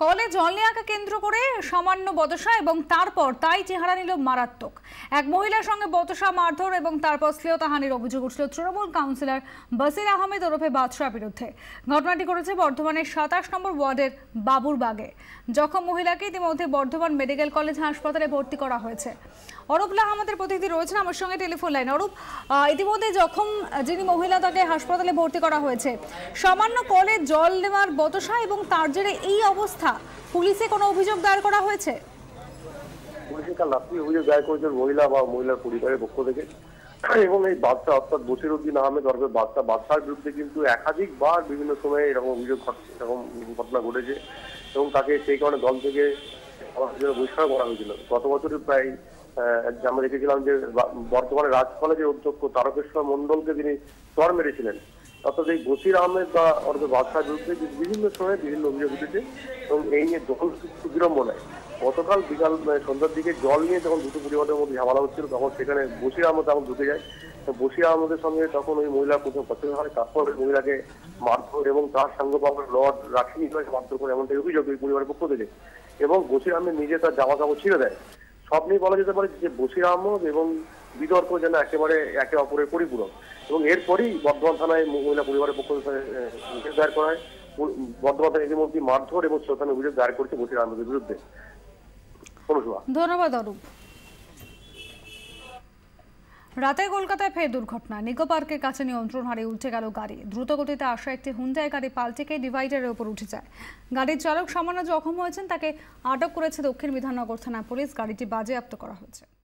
কলে জল নেওয়াকে কেন্দ্র করে সামান্য বচসা এবং তারপর তাই চেহারা নিল মারাত্মক। এক মহিলার সঙ্গে বচসা, মারধর এবং তারপর শ্লীলতাহানির অভিযোগ উঠল তৃণমূল কাউন্সিলর বসির আহমেদ ওরফে বাদশার বিরুদ্ধে। ঘটনাটি ঘটেছে বর্ধমানের ২৭ নম্বর ওয়ার্ডের বাবুরবাগে। জখম মহিলাকে ইতিমধ্যে বর্ধমান মেডিকেল কলেজ হাসপাতালে ভর্তি করা হয়েছে। অরূপলা আমাদের প্রতিনিধি রয়েছেন আমার সঙ্গে টেলিফোন লাইন। অরূপ, ইতিমধ্যে জখম যিনি মহিলা তাকে হাসপাতালে ভর্তি করা হয়েছে। সামান্য কলে জল নেওয়ার বচসা এবং তার জেরে এই অবস্থা, পুলিশে কোনো অভিযোগ দায়ের করা হয়েছে? পুলিশে কাল রাত্রি অভিযোগ দায়ের করেছেন মহিলা বা মহিলার পরিবারের পক্ষ থেকে। এবং এই বাদশা অর্থাৎ বসিরউদ্দিন আহমেদ ওরফে বাদশার বিরুদ্ধে কিন্তু একাধিকবার বিভিন্ন সময়ে এরকম অভিযোগ এরকম ঘটনা ঘটেছে এবং তাকে সেই কারণে দল থেকে বহিষ্কার করা হয়েছিল। গত বছরের প্রায় আমরা দেখেছিলাম যে বর্তমানে রাজ কলেজের অধ্যক্ষ তারকেশ্বর মন্ডলকে তিনি চর মেরেছিলেন। অর্থাৎ এই বসির আহমেদ বা ওরফে বাদশার বিরুদ্ধে বিভিন্ন সময়ে বিভিন্ন অভিযোগ উঠেছে এবং এই নিয়ে যখন বিড়ম্বনায় গতকাল বিকাল সন্ধ্যার দিকে জল নিয়ে যখন দুটো পরিবারের মধ্যে ঝামেলা হচ্ছিল তখন সেখানে বসির আহমেদ তখন ঢুকে যায়। বসির আহমেদের সঙ্গে তখন ওই মহিলা প্রথম পছন্দ হয়, তারপর ওই মহিলাকে মারধর এবং তার সঙ্গে পাওয়ার লড রাখিনি মারধর করে এমনটাই অভিযোগ এই পরিবারের পক্ষ থেকে। এবং বসির আহমেদ নিজে তার জামা কাপড় ছিঁড়ে দেয়। সব নিয়ে বলা যেতে পারে যে বসির আহমেদ এবং বিতর্ক যেন একেবারে একে অপরের পরিপূরক। এবং এরপরই বর্ধমান থানায় মহিলা পরিবারের পক্ষ থেকে অভিযোগ দায়ের করা হয়। বর্ধমান থানায় ইতিমধ্যে মারধর এবং শ্লীলতাহানির অভিযোগ দায়ের করেছে বসির আহমেদের বিরুদ্ধে। ধন্যবাদ অরূপ। রাতে কলকাতায় ফের দুর্ঘটনা। নিকো পার্কের কাছে নিয়ন্ত্রণ হারিয়ে উল্টে গেল গাড়ি। দ্রুত গতিতে আসা একটি হুন্ডাই গাড়ি পাল্টে গিয়ে ডিভাইডারের উপর উঠে যায়। গাড়ির চালক সামান্য জখম হয়েছেন, তাকে আটক করেছে দক্ষিণ বিধাননগর থানা পুলিশ। গাড়িটি বাজেয়াপ্ত করা হয়েছে।